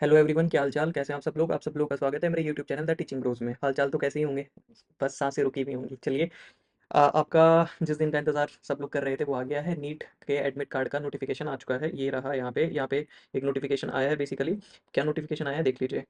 Hello everyone, क्या हाल-चाल? कैसे हैं आप सब लोग का स्वागत है मेरे YouTube channel the teaching Bros में। हाल-चाल तो कैसे ही होंगे, बस साँसें रुकी हुई होंगी। चलिए आपका जिस दिन का इंतज़ार सब लोग कर रहे थे वो आ गया है। नीट के एडमिट कार्ड का नोटिफ़िकेशन आ चुका है। ये रहा यहाँ पे एक नोटिफ़िकेशन आया है बेसिकली। क्या नोटिफ़िकेशन आया है देख लीजिए।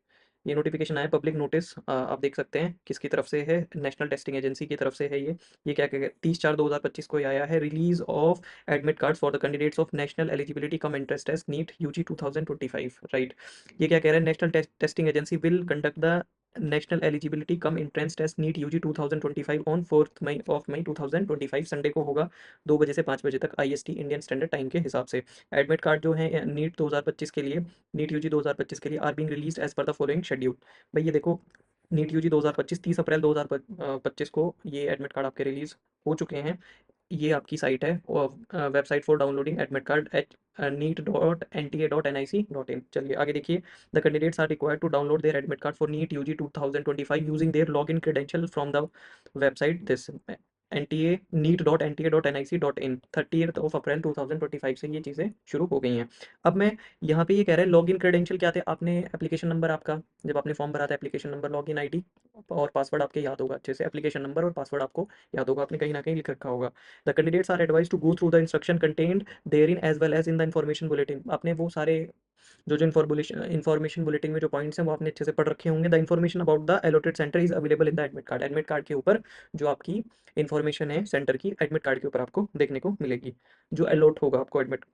ये नोटिफ़िकेशन आया है पब्लिक नोटिस, आप देख सकते हैं किसकी तरफ से है, नेशनल टेस्टिंग एजेंसी की तरफ से है ये। ये क्या कह 30/4/2025 को ये आया है, release of admit cards for the candidates of national eligibility cum entrance test NEET UG 2025, right. ये क्या कह रहा है, national testing agency will conduct the national eligibility cum entrance test NEET UG 2025 on 4th May 2025, Sunday को होगा 2 बजे से 5 बजे तक आईएसटी इंडियन स्टैंडर्ड टाइम के हिसाब से। एडमिट कार्ड जो है नीट 2025 के लिए, नीट यूजी 2025 के लिए are being released as per the following schedule. भाई ये देखो, नीट यूजी 2025 30 अप्रैल 2025 को ये एडमिट कार्ड आपके रिलीज हो चुके हैं। ये आपकी साइट है, website for downloading admit card at neet.nta.nic.in। चलिए आगे देखिए। The candidates are required to download their admit card for NEET UG 2025 using their login credential from the website this NTA neet.nta.nic.in 30th April 2025 से ये चीज़ें शुरू हो गई हैं। अब मैं यहाँ पे ये कह रहा है लॉगिन क्रेडेंशियल क्या थे, आपने एप्लीकेशन नंबर आपका जब आपने फॉर्म भरा था, एप्लीकेशन नंबर, लॉगिन आईडी और पासवर्ड आपके याद होगा अच्छे से। एप्लीकेशन नंबर और पासवर्ड आपको याद होगा, आपने कहीं ना कहीं लिख रखा होगा। The candidates are advise to go through the instruction contained therein as well as in the information bulletin. आपने वो सारे जो इन्फॉर्मेशन बुलेटिन में जो पॉइंट्स हैं वो आपने अच्छे से पढ़ रखे होंगे। The information about the allotted centre is available in the admit card. Admit card के ऊपर जो आपकी इन्फॉर्मेशन है सेंटर की, एडमिट कार्ड के ऊपर आपको देखने को मिलेगी, जो अलॉट होगा आपको एडमिट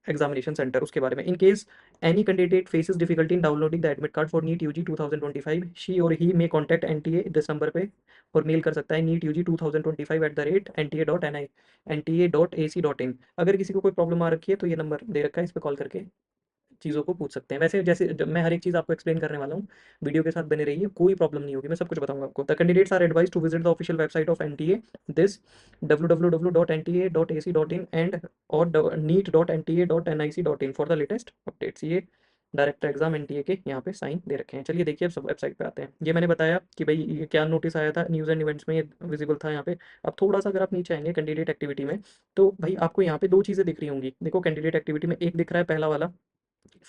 एग्जामिनेशन सेंटर, उसके बारे में। In case any candidate faces difficulty in downloading the admit card for NEET UG 2025, she or he may contact NTA this number पे, और मेल कर सकता है नीट यूजी 2025@nta.ac.in। अगर किसी को कोई प्रॉब्लम आ रखी है तो ये नंबर दे रखा है, इस पर कॉल करके चीज़ों को पूछ सकते हैं। वैसे जैसे जब मैं हर एक चीज़ आपको एक्सप्लेन करने वाला हूँ, वीडियो के साथ बने रहिए, कोई प्रॉब्लम नहीं होगी, मैं सब कुछ बताऊंगा आपको। The candidates are advise to visit the official website of NTA this www.nta.ac.in and or neet.nta.nic.in for the latest updates. ये डायरेक्टर एग्जाम एनटीए के यहाँ पे साइन दे रखे हैं। चलिए देखिए अब सब वेबसाइट पे आते हैं। ये मैंने बताया कि भाई ये क्या नोटिस आया था, न्यूज़ एंड इवेंट्स में ये विजिबल था यहाँ पे। अब थोड़ा सा अगर आप नीचे आएंगे कैंडिडेट एक्टिविटी में, तो भाई आपको यहाँ पे दो चीज़ें दिख रही होंगी। देखो कैंडिडेट एक्टिविटी में एक दिख रहा है पहला वाला,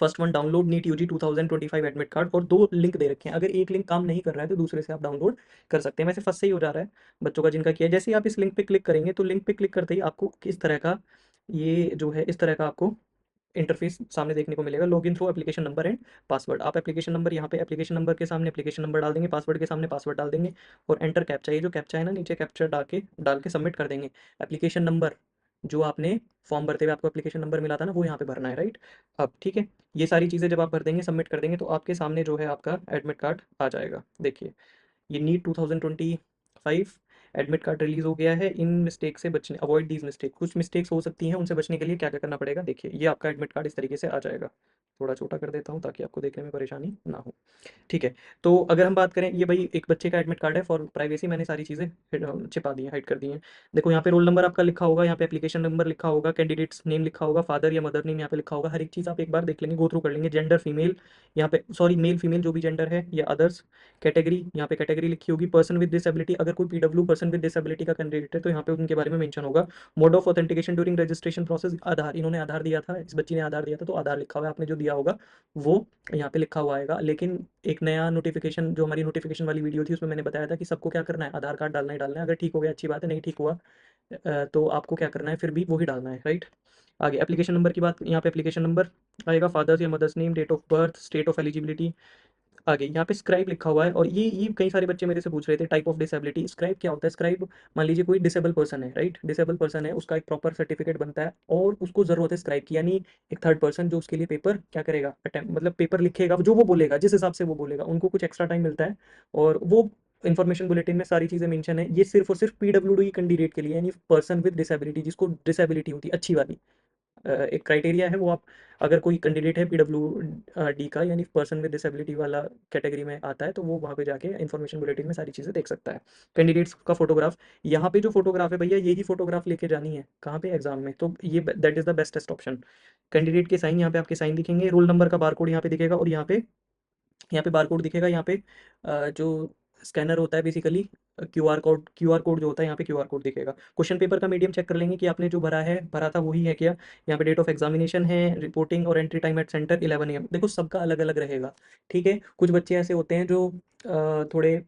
first one, download NEET UG 2025 admit card, और दो लिंक दे रखे हैं। अगर एक लिंक काम नहीं कर रहा है तो दूसरे से आप डाउनलोड कर सकते हैं। वैसे फर्स्ट से ही हो जा रहा है बच्चों का जिनका किया है। जैसे ही आप इस लिंक पे क्लिक करेंगे तो लिंक पे क्लिक करते ही आपको किस तरह का, ये जो है इस तरह का आपको इंटरफेस सामने देखने को मिलेगा। Login through application number and password. आप एप्लीकेशन नंबर यहाँ पे एप्लीकेशन नंबर के सामने एप्लीकेशन नंबर डाल देंगे, पासवर्ड के सामने पासवर्ड डाल देंगे, और एंटर कैप्चा, ये जो कैप्चा है ना नीचे, कैप्चा डाल के सबमिट कर देंगे। एप्लीकेशन नंबर जो आपने फॉर्म भरते हुए आपको एप्लीकेशन नंबर मिला था ना, वो यहाँ पे भरना है, राइट। अब ठीक है, ये सारी चीज़ें जब आप भर देंगे, सबमिट कर देंगे, तो आपके सामने जो है आपका एडमिट कार्ड आ जाएगा। देखिए ये नीट 2025 एडमिट कार्ड रिलीज हो गया है। इन मिस्टेक से बचने, अवॉइड दीज मिस्टेक, कुछ मिस्टेक्स हो सकती हैं, उनसे बचने के लिए क्या क्या करना पड़ेगा देखिए। ये आपका एडमिट कार्ड इस तरीके से आ जाएगा। थोड़ा छोटा कर देता हूँ ताकि आपको देखने में परेशानी ना हो। ठीक है, तो अगर हम बात करें, ये भाई एक बच्चे का एडमिट कार्ड है, फॉर प्राइवेसी मैंने सारी चीज़ें छिपा दी हैं, हाइड कर दी हैं। देखो यहाँ पे रोल नंबर आपका लिखा होगा, यहाँ पे एप्लीकेशन नंबर लिखा होगा, कैंडिडेट्स नेम लिखा होगा, फादर या मदर नेम यहाँ पे लिखा होगा। हर एक चीज़ आप एक बार देख लेंगे, गो थ्रू कर लेंगे। जेंडर फीमेल, यहाँ पे सॉरी मेल फीमेल जो भी जेंडर है, या अदर्स। कैटेगरी, यहाँ पे कैटेगरी लिखी होगी। पर्सन विद डिसेबिलिटी, अगर कोई पीडब्ल्यू पर्सन विद डिसेबिलिटी का कैंडिडेट है तो यहाँ पे उनके बारे में मेंशन होगा। Mode of authentication during registration process, Aadhaar, इन्होंने आधार दिया था, इस बच्ची ने आधार दिया था तो आधार लिखा हुआ है, आपने जो दिया होगा वो यहाँ पे लिखा हुआ आएगा। लेकिन एक नया नोटिफिकेशन, जो हमारी नोटिफिकेशन वाली वीडियो थी उसमें मैंने बताया था कि सबको क्या करना है, आधार कार्ड डालना ही डालना है। अगर ठीक हो गया अच्छी बात है, नहीं ठीक हुआ तो आपको क्या करना है, फिर भी वही डालना है, राइट। आगे एप्लीकेशन नंबर की बात, यहाँ पे एप्लीकेशन नंबर आएगा, फादर्स या mothers name, date of birth, state of eligibility. आगे यहाँ पे स्क्राइब लिखा हुआ है, और ये कई सारे बच्चे मेरे से पूछ रहे थे, टाइप ऑफ डिसेबिलिटी। स्क्राइब क्या होता है? स्क्राइब, मान लीजिए कोई डिसेबल पर्सन है, राइट, डिसेबल पर्सन है, उसका एक प्रॉपर सर्टिफिकेट बनता है और उसको जरूरत है स्क्राइब की, यानी एक थर्ड पर्सन जो उसके लिए पेपर क्या करेगा, अटेम्प्ट, मतलब पेपर लिखेगा, जो वो बोलेगा, जिस हिसाब से वो बोलेगा, उनको कुछ एक्स्ट्रा टाइम मिलता है। और वो इन्फॉर्मेशन बुलेटिन में सारी चीज़ें मेंशन है। ये सिर्फ और सिर्फ पीडब्ल्यूडी कैंडिडेट के लिए, यानी पर्सन विद डिसेबिलिटी, जिसको डिसेबिलिटी होती है अच्छी वाली, एक क्राइटेरिया है वो। आप अगर कोई कैंडिडेट है पीडब्ल्यू डी का, यानी पर्सन विद डिसेबिलिटी वाला कैटेगरी में आता है, तो वो वहाँ पे जाके इन्फॉर्मेशन बुलेटिन में सारी चीज़ें देख सकता है। कैंडिडेट्स का फोटोग्राफ, यहाँ पे जो फोटोग्राफ है भैया, यही फोटोग्राफ लेके जानी है कहाँ पे, एग्जाम में, तो ये that is the bestest option. Candidate के साइन, यहाँ पे आपके साइन दिखेंगे, रोल नंबर का बारकोड यहाँ पे दिखेगा, और यहाँ पे बारकोड दिखेगा। यहाँ पे जो स्कैनर होता है बेसिकली, क्यूआर कोड जो होता है यहाँ पे क्यूआर कोड दिखेगा। क्वेश्चन पेपर का मीडियम चेक कर लेंगे कि आपने जो भरा था वही है क्या। यहाँ पे डेट ऑफ एग्जामिनेशन है, रिपोर्टिंग और entry time at centre 11 AM। देखो सबका अलग अलग रहेगा, ठीक है। कुछ बच्चे ऐसे होते हैं जो थोड़े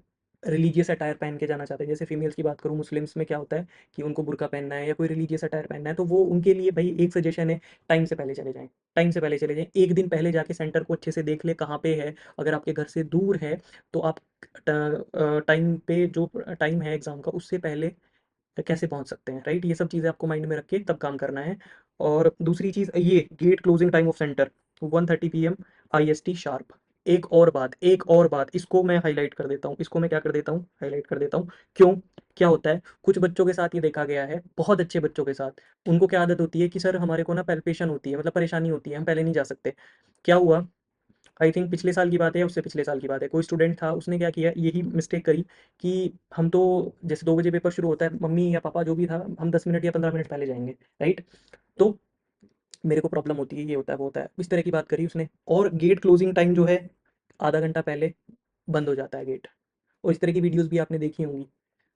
रिलीजियस अटायर पहन के जाना चाहते हैं। जैसे फीमेल्स की बात करूँ, मुस्लिम्स में क्या होता है कि उनको बुर्का पहनना है या कोई रिलीजियस अटायर पहनना है, तो वो उनके लिए भाई एक सजेशन है, टाइम से पहले चले जाएं। टाइम से पहले चले जाएं, एक दिन पहले जाके सेंटर को अच्छे से देख ले कहाँ पे है। अगर आपके घर से दूर है तो आप टाइम पे जो टाइम है एग्ज़ाम का उससे पहले कैसे पहुंच सकते हैं, राइट। ये सब चीज़ें आपको माइंड में रख के तब काम करना है। और दूसरी चीज़ ये gate closing time of centre 1:30 PM IST sharp. एक और बात इसको मैं हाईलाइट कर देता हूँ, इसको मैं क्या कर देता हूँ, हाईलाइट कर देता हूँ। क्यों, क्या होता है कुछ बच्चों के साथ ये देखा गया है, बहुत अच्छे बच्चों के साथ, उनको क्या आदत होती है कि सर हमारे को ना पैल्पेशन होती है, मतलब परेशानी होती है, हम पहले नहीं जा सकते। क्या हुआ, आई थिंक पिछले साल की बात है या उससे पिछले साल की बात है, कोई स्टूडेंट था, उसने क्या किया, यही मिस्टेक करी कि हम तो जैसे 2 बजे पेपर शुरू होता है, मम्मी या पापा जो भी था, हम 10 मिनट या 15 मिनट पहले जाएंगे, राइट। तो मेरे को प्रॉब्लम होती है, ये होता है वो होता है, इस तरह की बात करी उसने। और गेट क्लोजिंग टाइम जो है आधा घंटा पहले बंद हो जाता है गेट। और इस तरह की वीडियोस भी आपने देखी होंगी,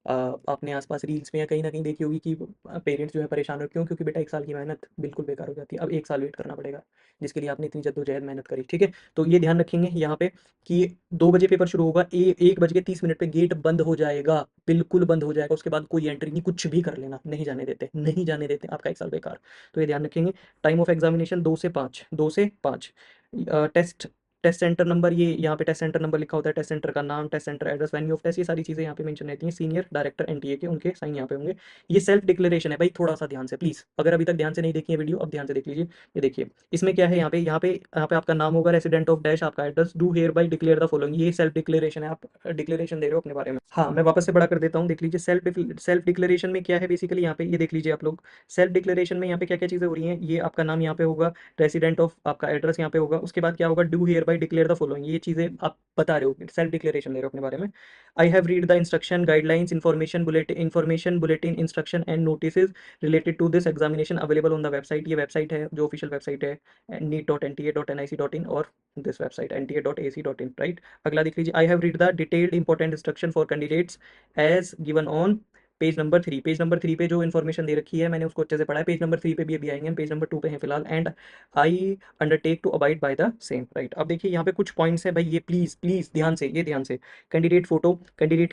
अ, आपने आसपास रील्स में या कहीं ना कहीं देखी होगी कि पेरेंट्स जो है परेशान हो, क्यों, क्योंकि बेटा 1 साल की मेहनत बिल्कुल बेकार हो जाती है, अब 1 साल वेट करना पड़ेगा जिसके लिए आपने इतनी जद्दोजहद मेहनत करी, ठीक है। तो ये ध्यान रखेंगे यहाँ पे कि 2 बजे पेपर शुरू होगा, 1:30 पे गेट बंद हो जाएगा, बिल्कुल बंद हो जाएगा। उसके बाद कोई एंट्री नहीं, कुछ भी कर लेना, नहीं जाने देते, नहीं जाने देते, आपका 1 साल बेकार। तो ये ध्यान रखेंगे। टाइम ऑफ एग्जामिनेशन 2 से 5, 2 से 5। टेस्ट टेस्ट सेंटर नंबर, ये यहाँ पे टेस्ट सेंटर नंबर लिखा होता है, टेस्ट सेंटर का नाम, test centre address, venue of test, ये सारी चीज़ें यहाँ पे मेंशन रहती हैं। सीनियर डायरेक्टर एनटीए के, उनके साइन यहाँ पे होंगे। ये सेल्फ डिक्लेरेशन है भाई, थोड़ा सा ध्यान से प्लीज़, अगर अभी तक ध्यान से नहीं देखी है वीडियो, अब ध्यान से देख लीजिए। ये देखिए इसमें क्या है, यहाँ पे आपका नाम होगा, रेसिडेंट ऑफ डैश आपका address, do here by declare the following, ये सेल्फ डिक्लेरेशन है, आप डिक्लेरेशन दे रहे हो अपने बारे में। हाँ, मैं वापस से बड़ा कर देता हूँ, देख लीजिए। सेल्फ डिक्लेरेशन में क्या है बेसिकली, यहाँ पे ये देख लीजिए आप लोग। सेल्फ डिक्लेरेशन में यहाँ पे क्या क्या चीज़ें हो रही हैं, ये आपका नाम यहाँ पे होगा, रेसिडेंट ऑफ आपका एड्रेस यहाँ पे होगा, उसके बाद क्या होगा, do here by declare the following, ये चीज़ें आप बता रहे हो, सेल्फ डिक्लेरेशन दे रहे हो अपने बारे में। I have read the instruction guidelines information bulletin instruction and notices related to this examination available on the website, ये वेबसाइट है जो ऑफिशियल वेबसाइट है, NEET.NTA.NIC.in और दिस वेबसाइट NTA.AC.in, राइट। अगला देख लीजिए, I have read the detailed important instruction for candidates as given on page number 3। Page number 3 पे जो इन्फॉर्मेशन दे रखी है मैंने उसको अच्छे से पढ़ा है। पेज नंबर 3 पे भी अभी आएंगे, हम पेज नंबर 2 पे हैं फिलहाल। And I undertake to abide by the same, right. अब देखिए यहाँ पे कुछ पॉइंट्स है भाई, ये प्लीज प्लीज ध्यान से, ये ध्यान से। कैंडिडेट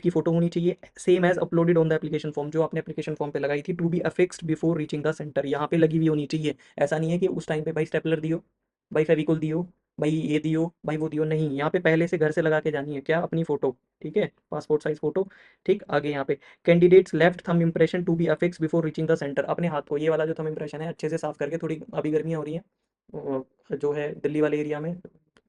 की फोटो होनी चाहिए same as uploaded on the application form, जो आपने एप्लीकेशन फॉर्म पे लगाई थी, to be affixed before reaching the centre, यहाँ पे लगी हुई होनी चाहिए। ऐसा नहीं है कि उस टाइम पे भाई स्टेपलर दियो, भाई फेविकोल दियो, भाई ये दियो, भाई वो दियो, नहीं, यहाँ पे पहले से घर से लगा के जानी है क्या, अपनी फोटो, ठीक है, पासपोर्ट साइज फोटो। ठीक, आगे यहाँ पे candidates left thumb impression to be affix before reaching the centre, अपने हाथ को, ये वाला जो थंब इंप्रेशन है अच्छे से साफ करके, थोड़ी अभी गर्मियाँ हो रही हैं जो है दिल्ली वाले एरिया में,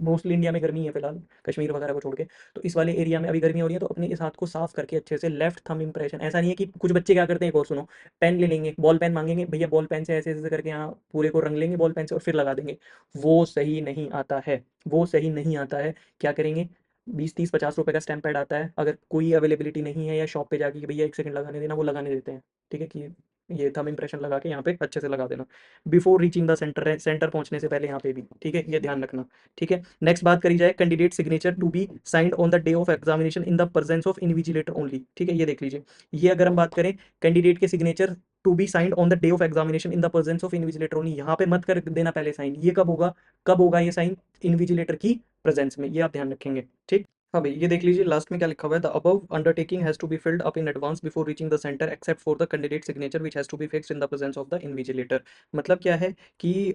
मोस्टली इंडिया में गर्मी है फिलहाल, कश्मीर वगैरह को छोड़ के, तो इस वाले एरिया में अभी गर्मी हो रही है, तो अपने इस हाथ को साफ करके अच्छे से लेफ्ट थंब इंप्रेशन, ऐसा नहीं है कि कुछ बच्चे क्या करते हैं, एक और सुनो, पेन ले लेंगे, बॉल पेन मांगेंगे, भैया बॉल पेन से ऐसे ऐसे करके यहाँ पूरे को रंग लेंगे बॉल पेन से और फिर लगा देंगे, वो सही नहीं आता है, वो सही नहीं आता है। क्या करेंगे, 20, 30, 50 रुपए का स्टैम्प पैड आता है, अगर कोई अवेलेबिलिटी नहीं है या शॉप पे जाके कि भैया 1 सेकंड लगाने देना, वो लगाने देते हैं, ठीक है, कि ये थंब इंप्रेशन लगा के यहाँ पे अच्छे से लगा देना before reaching the centre, centre पहुंचने से पहले यहाँ पे भी, ठीक है, ये ध्यान रखना। ठीक है, नेक्स्ट बात करी जाए, candidate signature to be signed on the day of examination in the presence of invigilator only, ठीक है, ये देख लीजिए। ये अगर हम बात करें कैंडिडेट के signature to be signed on the day of examination in the presence of invigilator only, यहाँ पे मत कर देना पहले साइन, ये कब होगा, कब होगा ये साइन, इन्विजिलेटर की प्रेजेंस में, ये आप ध्यान रखेंगे, ठीक। हाँ भाई, ये देख लीजिए लास्ट में क्या लिखा हुआ है, the above undertaking has to be filled up in advance before reaching the centre except for the candidate signature which has to be fixed in the presence of the invigilator. मतलब क्या है कि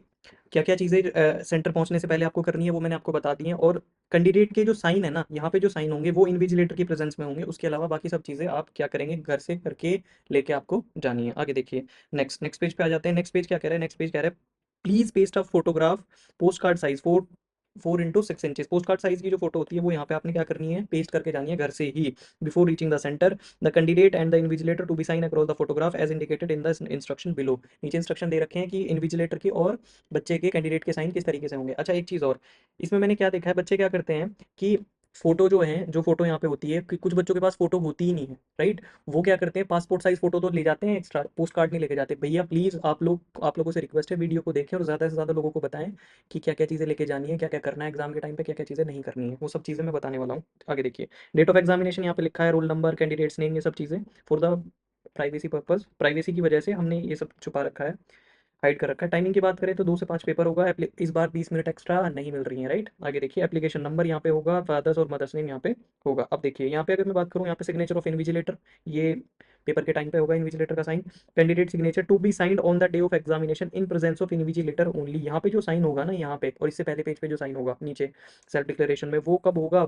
क्या क्या चीज़ें सेंटर पहुंचने से पहले आपको करनी है वो मैंने आपको बता दी हैं, और कैंडिडेट के जो साइन है ना, यहाँ पे जो साइन होंगे वो इन्विजिलेटर की प्रेजेंस में होंगे, उसके अलावा बाकी सब चीज़ें आप क्या करेंगे, घर से करके लेके आपको जानी है। आगे देखिए, नेक्स्ट पेज पे आ जाते हैं। नेक्स्ट पेज क्या कह रहा है, नेक्स्ट पेज कह रहा है please paste a photograph post card size 4x6 inches, post card size की जो फोटो होती है वो यहाँ पे आपने क्या करनी है, पेस्ट करके जानी है घर से ही, before reaching the centre, the candidate and the invigilator to be sign across the photograph as indicated in the instruction below. नीचे इंस्ट्रक्शन दे रखे हैं कि इन्विजिलेटर के और बच्चे के, कैंडिडेट के साइन किस तरीके से होंगे। अच्छा, एक चीज़ और, इसमें मैंने क्या देखा है, बच्चे क्या करते हैं कि फोटो जो है, जो फोटो यहाँ पे होती है कि कुछ बच्चों के पास फोटो होती ही नहीं है, राइट। वो क्या करते हैं, पासपोर्ट साइज फोटो तो ले जाते हैं एक्स्ट्रा, पोस्ट कार्ड नहीं लेके जाते। भैया प्लीज आप लोगों से रिक्वेस्ट है, वीडियो को देखें और ज़्यादा से ज़्यादा लोगों को बताएं कि क्या क्या चीज़ें लेके जानी है, क्या क्या करना है एग्जाम के टाइम पे, क्या क्या चीज़ें नहीं करनी है, वो सब चीज़ें मैं बताने वाला हूँ। आगे देखिए, डेट ऑफ एग्जामिनेशन यहाँ पे लिखा है, रोल नंबर, कैंडिडेट्स नेम, ये सब चीज़ें for the privacy purpose, privacy की वजह से हमने ये सब छुपा रखा है, हाइड कर रखा है। टाइमिंग की बात करें तो 2 से 5 पेपर होगा, इस बार 20 मिनट एक्स्ट्रा नहीं मिल रही है, राइट। आगे देखिए, एप्लीकेशन नंबर यहाँ पे होगा, फादर्स और मदर्स नेम यहाँ पे होगा। अब देखिए यहाँ पे अगर मैं बात करूँ, यहाँ पे सिग्नेचर ऑफ इन्विजिलेटर, ये पेपर के टाइम पे होगा इन्विजिलेटर का sign. Candidate signature to be signed on the day of examination in presence of invigilator only. यहाँ पे जो साइन होगा ना, यहाँ पे और इससे पहले पेज पे जो साइन होगा नीचे सेल्फ डिक्लेरेशन में, वो कब होगा,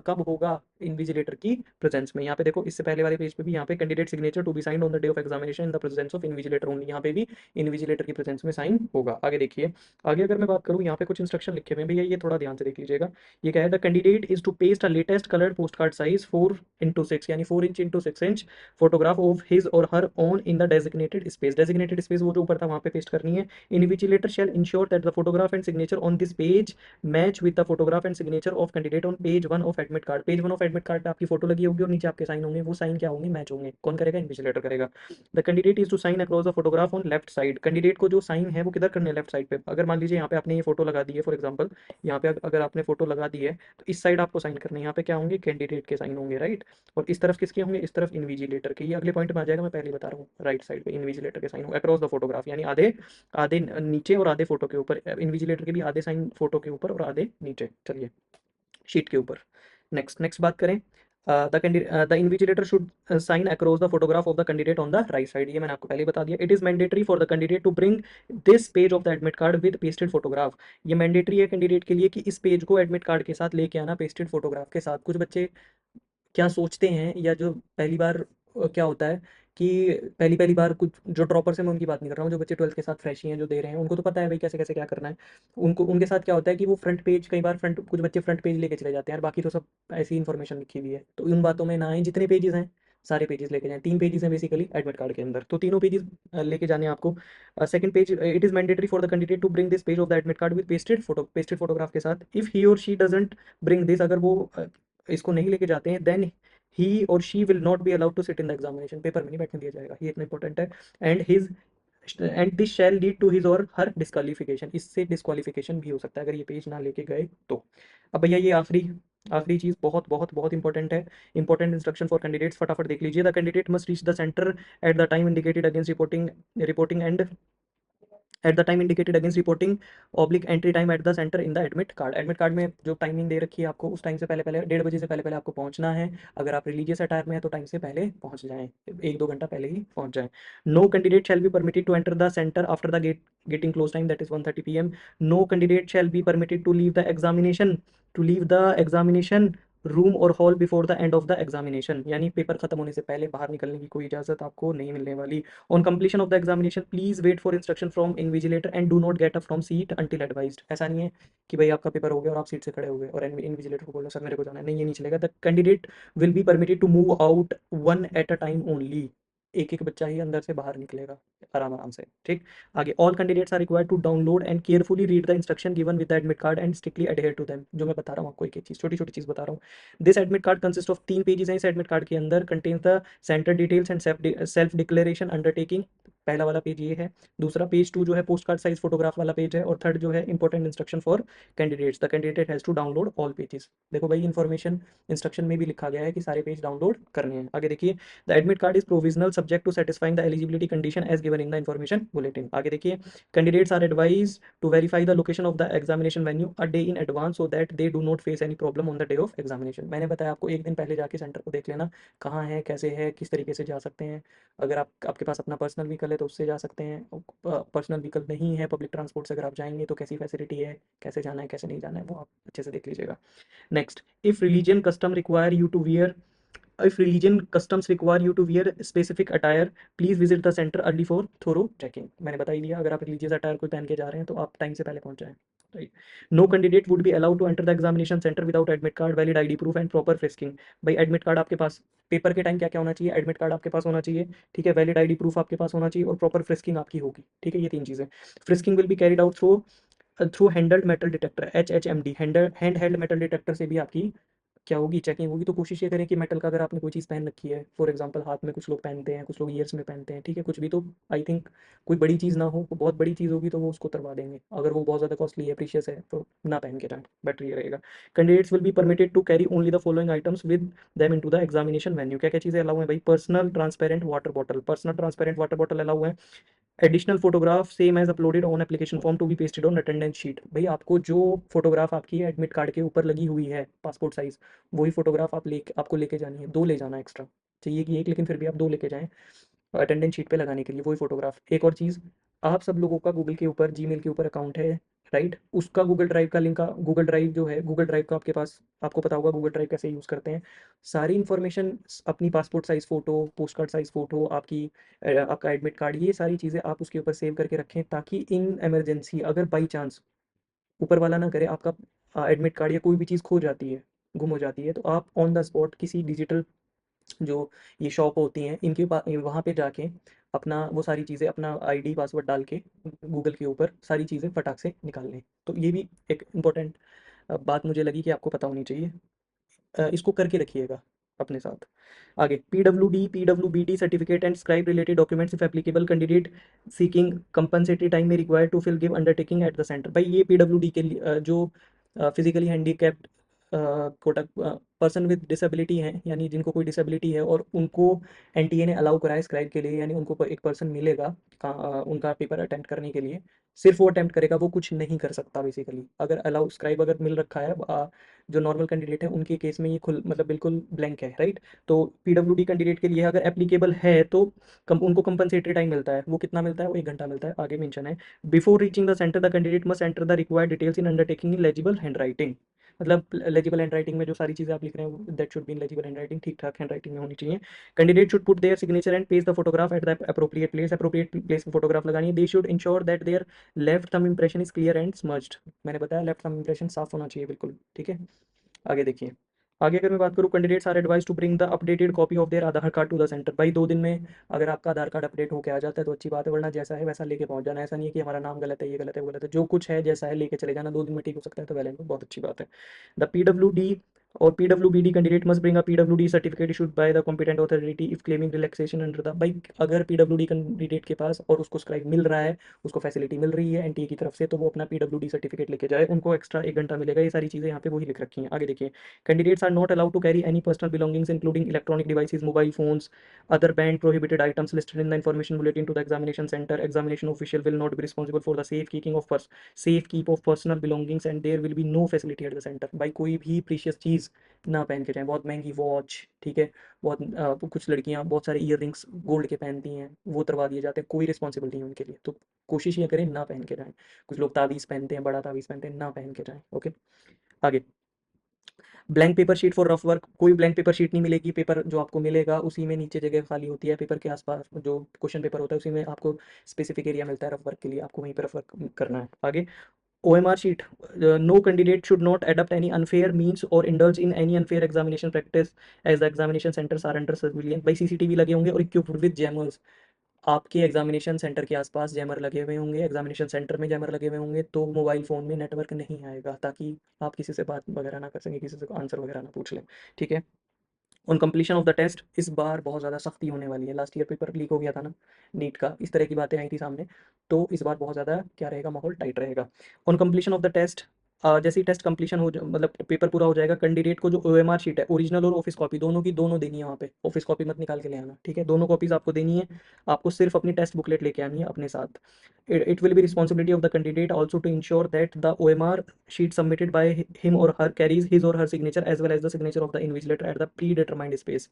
कब होगा, इन्विजिलेटर की प्रेजेंस में। यहाँ पे देखो, इससे पहले वाले पेज पे भी यहाँ पे candidate signature to be signed on the day of examination in the presence of invigilator only, यहाँ पे भी इन्विजिलेटर की प्रेजेंस में साइन होगा। आगे देखिए, आगे अगर मैं बात करूँ, यहाँ पे कुछ इंस्ट्रक्शन लिखे हुए हैं भैया, ये थोड़ा ध्यान से देख लीजिएगा। ये क्या है, the candidate is to paste a latest coloured post card size 4x6, यानी 4 inch into 6 inch photograph of his और her own in the designated space. Designated space वो जो ऊपर था वहाँ पे पेस्ट करनी है। Invigilator shall ensure that the photograph and signature on this page match with the photograph and signature of candidate on page 1 of admit card. Page 1 of admit card पे आपकी फोटो लगी होगी और नीचे आपके साइन होंगे, वो साइन क्या होंगे, मैच होंगे। कौन करेगा, इन्विजिलेटर करेगा। The candidate is to sign across the photograph on left side. Candidate को जो साइन है वो किधर करने, लेफ्ट साइड पे। अगर मान लीजिए यहाँ पे आपने ये फोटो लगा दी है, फॉर एग्जांपल यहाँ पे अगर आपने फोटो लगा दी है, तो इस साइड आपको साइन करना है, यहाँ पे क्या होंगे, कैंडिडेट के साइन होंगे, राइट। और इस तरफ किसके होंगे, इस तरफ इन्विजिलेटर के। ये अगले पॉइंट में आ जाएगा, मैं पहले बता रहा हूँ, राइट साइड पे इन्विजिलेटर के साइन होंगे अक्रॉस द फोटोग्राफ, यानी आधे आधे नीचे और आधे फोटो के ऊपर। इन्विजिलेटर के भी आधे साइन फोटो के ऊपर और आधे नीचे। चलिए, शीट के ऊपर। नेक्स्ट नेक्स्ट बात करें, the invigilator should sign across the photograph of the candidate on the right side. ये मैंने आपको पहले ही बता दिया। It is mandatory for the candidate to bring this page of the admit card with pasted photograph. ये mandatory है candidate के लिए कि इस पेज को एडमिट कार्ड के साथ लेके आना, पेस्टेड फोटोग्राफ के साथ। कुछ बच्चे क्या सोचते हैं, या जो पहली बार क्या होता है कि पहली पहली बार कुछ जो ड्रॉपर्स हैं, मैं उनकी बात नहीं कर रहा हूँ, जो बच्चे 12th के साथ फ्रेशी हैं जो दे रहे हैं, उनको तो पता है भाई कैसे कैसे क्या करना है। उनको उनके साथ क्या होता है कि वो फ्रंट पेज, कई बार फ्रंट, कुछ बच्चे फ्रंट पेज लेके चले जाते हैं यार, बाकी तो सब ऐसी इन्फॉर्मेशन लिखी हुई है, तो उन बातों में ना आए। जितने पेजेस हैं सारे पेजेस लेके जाएं। 3 पेजेस हैं बेसिकली एडमिट कार्ड के अंदर, तो तीनों पेजेस लेके जाने हैं आपको। Second page, it is mandatory for the candidate to bring this page of the admit card with pasted photograph के साथ। If he or she doesn't bring this, अगर वो इसको नहीं लेके जाते हैं, then he or she will not be allowed to sit in the examination. Paper में नहीं बैठने दिया जाएगा, ये इतना इंपॉर्टेंट है। And his and this shall lead to his और हर डिस्क्वालिफिकेशन। इससे डिस्क्वालिफिकेशन भी हो सकता है अगर ये पेज ना लेके गए तो। अब भैया ये आखिरी आखिरी चीज बहुत बहुत बहुत इंपॉर्टेंट है। इंपॉर्टेंट इंस्ट्रक्शन फॉर कैंडिडेट्स, फटाफट देख लीजिए। The candidate must reach the centre at the time indicated against reporting and at the time indicated against reporting oblique entry time eight the centre in the admit card. Admit card में जो timing दे रखी है आपको, उस time से पहले पहले 1:30 बजे से पहले पहले आपको पहुंचना है। अगर आप रिलीजियस अटायर में है तो टाइम से पहले पहुंच जाएं, 1-2 घंटा पहले ही पहुंच जाएं। No candidate shall be permitted to enter the centre after the getting close time, that is 1:30 PM। No candidate shall be permitted to leave the examination room और hall before the end of the examination, यानी paper खत्म होने से पहले बाहर निकलने की कोई इजाजत आपको नहीं मिलने वाली। On completion of the examination please wait for instruction from invigilator and do not get up from seat until advised. ऐसा नहीं है कि भाई आपका पेपर हो गया और आप सीट से खड़े हो गए और इन्विजिलेटर को बोलो सर मेरे को जाना है, नहीं, ये नहीं चलेगा। The candidate will be permitted to move out one at a time only. एक एक बच्चा ही अंदर से बाहर निकलेगा आराम आराम से, ठीक। आगे, all candidates are required to download and carefully read the instruction given with the admit card and strictly adhere to them. जो मैं बता रहा हूँ आपको, एक एक चीज, छोटी छोटी चीज बता रहा हूँ। This admit card consist of 3 pages हैं इस एडमिट कार्ड के अंदर। Contains the centre details and self declaration undertaking. पहला वाला पेज ये है। दूसरा पेज 2 जो है पोस्ट कार्ड साइज फोटोग्राफ वाला पेज है। और थर्ड जो है important instruction for candidates, the candidate has to download all pages. देखो भाई, इन्फॉर्मेशन इंस्ट्रक्शन में भी लिखा गया है कि सारे पेज डाउनलोड करने हैं। आगे देखिए, the admit card is provisional subject to satisfying the eligibility condition as given in the information bulletin. आगे देखिए, candidates are advise to verify the location of the examination venue a day in advance so that they do not face any problem on the day of examination. मैंने बताया आपको, एक दिन पहले जाके centre को देख लेना, कहाँ है, कैसे है, किस तरीके से जा सकते हैं। अगर आपके पास अपना पर्सनल व्हीकल है तो उससे जा सकते हैं। पर्सनल व्हीकल नहीं है, पब्लिक ट्रांसपोर्ट से अगर आप जाएंगे तो कैसी फैसिलिटी है, कैसे जाना है, कैसे नहीं जाना है, वो आप अच्छे से देख लीजिएगा। Next, if religion custom require you to wear if religion customs require you to wear specific attire, please visit the center early for thorough checking। मैंने बता ही दिया, अगर आप रिलीजियस अटायर कोई पहन के जा रहे हैं तो आप टाइम से पहले पहुंच जाएं, right. No candidate would be allowed to enter the examination centre without admit card, valid ID proof and proper frisking. भाई एडमिट कार्ड आपके पास, पेपर के टाइम क्या क्या होना चाहिए, एडमिट कार्ड आपके पास होना चाहिए, ठीक है, वैलिड आईडी प्रूफ आपके पास होना चाहिए और प्रॉपर फ्रिस्किंग आपकी होगी, ठीक है। ये 3 चीज़ें। Frisking will be carried out through handled metal detector, HHMD, hand held metal detector से भी आपकी क्या होगी, चेकिंग होगी। तो कोशिश ये करें कि मेटल का अगर आपने कोई चीज़ पहन रखी है, फॉर एग्जांपल हाथ में कुछ लोग पहनते हैं, कुछ लोग ईयर्स में पहनते हैं, ठीक है, कुछ भी, तो आई थिंक कोई बड़ी चीज़ ना हो, बहुत बड़ी चीज़ होगी तो वो उसको उतरवा देंगे। अगर वो बहुत ज़्यादा कॉस्टली है, प्रीशियस है, तो ना पहन के जाएँ, बेटर ये रहेगा। Candidates will be permitted to carry only the following items with them into the examination venue. क्या क्या चीज़ें अलाउ है भाई? Personal transparent water bottle, personal transparent water bottle allow है। Additional photograph same as uploaded on application form to be pasted on attendance sheet. भाई आपको जो photograph आपकी एडमिट कार्ड के ऊपर लगी हुई है पासपोर्ट साइज, वही फोटोग्राफ आपको लेके जानी है, 2 ले जाना एक्स्ट्रा। चाहिए कि 1, लेकिन फिर भी आप 2 लेके जाएँ अटेंडेंस शीट पे लगाने के लिए वही फोटोग्राफ। एक और चीज़, आप सब लोगों का गूगल के ऊपर, जीमेल के ऊपर अकाउंट है, राइट? उसका गूगल ड्राइव का लिंक का, गूगल ड्राइव जो है, गूगल ड्राइव का आपके पास, आपको पता होगा गूगल ड्राइव कैसे यूज़ करते हैं। सारी इन्फॉर्मेशन, अपनी passport size photo, post card size photo, आपकी आपका एडमिट कार्ड, ये सारी चीज़ें आप उसके ऊपर सेव करके रखें, ताकि इन इमरजेंसी अगर बाई चांस, ऊपर वाला ना करे, आपका एडमिट कार्ड या कोई भी चीज़ खो जाती है, गुम हो जाती है, तो आप ऑन द स्पॉट किसी डिजिटल जो ये शॉप होती हैं इनके वहाँ पे जाके अपना वो सारी चीज़ें, अपना आईडी पासवर्ड डाल के गूगल के ऊपर सारी चीज़ें फटाक से निकाल लें। तो ये भी एक इम्पोर्टेंट बात मुझे लगी कि आपको पता होनी चाहिए। इसको करके रखिएगा अपने साथ। आगे, PWD, PWBD certificate and scribe related documents if applicable, candidate seeking compensatory time में required to fill give undertaking at the centre. भाई ये पीडब्ल्यूडी के लिए जो physically handicapped quota person with disability हैं, यानी जिनको कोई डिसेबिलिटी है और उनको एनटीए ने अलाउ करा है स्क्राइब के लिए, यानी उनको एक पर्सन मिलेगा उनका पेपर अटेम्प्ट करने के लिए। सिर्फ वो अटेम्प्ट करेगा, वो कुछ नहीं कर सकता बेसिकली। अगर अलाउ स्क्राइब अगर मिल रखा है, जो नॉर्मल कैंडिडेट है उनके केस में ये खुल मतलब बिल्कुल ब्लैंक है, राइट? तो पीडब्ल्यूडी कैंडिडेट के लिए अगर एप्लीकेबल है तो उनको कंपनसेटरी टाइम मिलता है। वो कितना मिलता है? वो 1 घंटा मिलता है। आगे मेंशन है, before reaching the centre the candidate must enter the required details in undertaking in legible hand writing. मतलब लेजिबल हैंड राइटिंग में जो सारी चीज़ें आप लिख रहे हैं, that should be in legible hand writing, ठीक ठाक हैंड राइटिंग में होनी चाहिए। Candidate should put there signature and paste the photograph at the appropriate place. Appropriate place पे फोटोग्राफ लगानी है। They should ensure that there left thumb impression is clear and smudged. मैंने बताया लेफ्ट थंब इंप्रेशन साफ होना चाहिए बिल्कुल, ठीक है। आगे देखिए, आगे अगर मैं बात करूँ, candidates are advise to bring the updated copy of their Aadhaar card to the centre. भाई 2 दिन में अगर आपका आधार कार्ड अपडेट होकर आ जाता है तो अच्छी बात है, वरना जैसा है वैसा लेके पहुंच जाना। ऐसा नहीं है कि हमारा नाम गलत है, ये गलत है, वो गलत है, जो कुछ है जैसा है लेके चले जाना। 2 दिन में ठीक हो सकता है तो वैलिड, बहुत अच्छी बात है। द पीडब्ल्यूडी और PWBD candidate must bring a PWD certificate issued by the competent authority if claiming relaxation under the. भाई अगर पीडब्ल्यूडी कैंडिडेट के पास और उसको स्क्राइब मिल रहा है, उसको फैसिलिटी मिल रही है एनटीए की तरफ से, तो वो अपना पीडब्ल्यूडी सर्टिफिकेट लेके जाए, उनको एक्स्ट्रा 1 घंटा मिलेगा। ये सारी चीज़ें यहाँ पे वही लिख रखी हैं। आगे देखिए, candidates are not allowed to carry any personal belongings including electronic devices, mobile phones, other banned prohibited items listed in the information bulletin to the examination center. Examination official will not be responsible for the safe keep of personal belongings and there will be no facility at the center. भाई कोई भी precious चीज़ ना पहन के जाएं। बहुत महंगी watch, ठीक है, बहुत कुछ लड़कियां बहुत सारे ईयर रिंग्स गोल्ड के पहनती हैं, वो उतरवा दिए जाते हैं, कोई रिस्पॉन्सिबिलिटी नहीं उनके लिए। तो कोशिश ये करें ना पहन के जाएं। कुछ लोग तावीज़ पहनते हैं, बड़ा तावीज़ पहनते हैं, ना पहन के जाएं। ओके, आगे, blank paper sheet for rough work. कोई ब्लैंक पेपर शीट नहीं मिलेगी। पेपर जो आपको मिलेगा उसी में नीचे जगह खाली होती है, पेपर के आसपास जो क्वेश्चन पेपर होता है उसी में आपको स्पेसिफिक एरिया मिलता है रफ वर्क के लिए, आपको वहीं पर रफ वर्क करना है। आगे, OMR sheet. No candidate should not adopt any unfair means or indulge in any unfair examination practice as the examination centers are under surveillance. भाई सीसीटीवी लगे होंगे और equipped with jammers। आपके एग्जामिनेशन सेंटर के आसपास जैमर लगे हुए होंगे, एग्जामिनेशन सेंटर में जैमर लगे हुए होंगे, तो मोबाइल फ़ोन में नेटवर्क नहीं आएगा, ताकि आप किसी से बात वगैरह ना कर सकें, किसी से आंसर वगैरह ना पूछ लें, ठीक है। On completion of the test, इस बार बहुत ज़्यादा सख्ती होने वाली है। लास्ट ईयर पेपर लीक हो गया था ना नीट का, इस तरह की बातें आई थी सामने, तो इस बार बहुत ज़्यादा क्या रहेगा, माहौल टाइट रहेगा। On completion of the test, जैसे ही टेस्ट कंप्लीशन मतलब पेपर पूरा हो जाएगा, कैंडिडेट को जो OMR शीट है, ओरिजिनल और ऑफिस कॉपी दोनों की दोनों देनी है वहाँ पे। ऑफिस कॉपी मत निकाल के ले आना, ठीक है, दोनों कॉपीज आपको देनी है। आपको सिर्फ अपनी टेस्ट बुकलेट लेके आनी है अपने साथ। It will be responsibility of the candidate also to ensure that the OMR sheet submitted by him or her carries his or her signature as well as the signature of the invigilator at the predetermined space.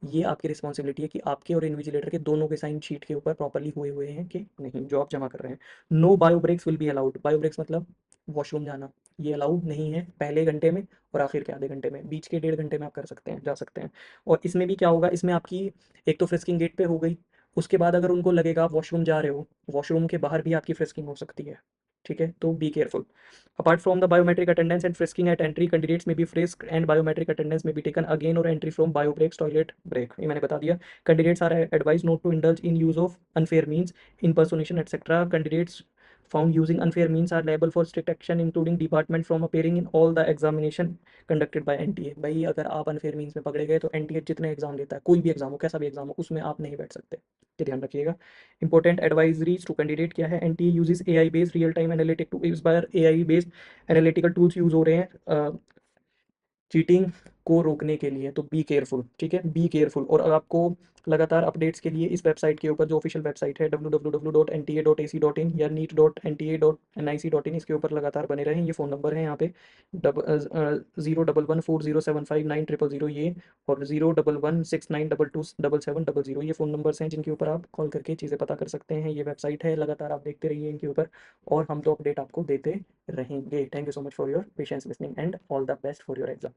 ये आपकी responsibility है कि आपके और invigilator के दोनों के sign sheet के ऊपर प्रॉपरली हुए हुए हैं कि नहीं, जो आप जमा कर रहे हैं। No bio breaks will be allowed. Bio breaks मतलब वॉशरूम जाना, ये अलाउड नहीं है पहले घंटे में और आखिर के आधे घंटे में। बीच के 1.5 घंटे में आप कर सकते हैं, जा सकते हैं। और इसमें भी क्या होगा, इसमें आपकी एक तो फ्रिस्किंग गेट पे हो गई, उसके बाद अगर उनको लगेगा आप वॉशरूम जा रहे हो, वॉशरूम के बाहर भी आपकी फ्रिस्किंग हो सकती है, ठीक है, तो be careful. Apart from the biometric attendance and frisking at entry, candidates may be frisk and biometric attendance may be taken again और entry from bio breaks, toilet break, ये मैंने बता दिया। Candidates are advise not to indulge in use of unfair means, impersonation etc. Candidates found using unfair means are liable for strict action including debarment from appearing in all the examination conducted by NTA। भाई अगर आप unfair means में पकड़े गए तो NTA जितने exam लेता है, कोई भी एग्जाम हो, कैसा भी एग्जाम हो, उसमें आप नहीं बैठ सकते, ये ध्यान रखिएगा। इंपॉर्टेंट एडवाइजरीज टू कैंडिडेट क्या है, NTA uses AI based real time analytic to, इस बार AI based analytical tools use हो रहे हैं चीटिंग को रोकने के लिए, तो बी केयरफुल, ठीक है, बी केयरफुल। और आपको लगातार अपडेट्स के लिए इस वेबसाइट के ऊपर, जो ऑफिशियल वेबसाइट है www.nta.ac.in या neet.nta.nic.in, इसके ऊपर लगातार बने रहें। ये फ़ोन नंबर है यहाँ पे 01140759000 ये, और 01169227700, ये फ़ोन नंबर्स हैं जिनके ऊपर आप कॉल करके चीज़ें पता कर सकते हैं। ये वेबसाइट है, लगातार आप देखते रहिए इनके ऊपर, और हम तो अपडेट आपको देते रहेंगे। Thank you so much for your patience listening and all the best for your exam.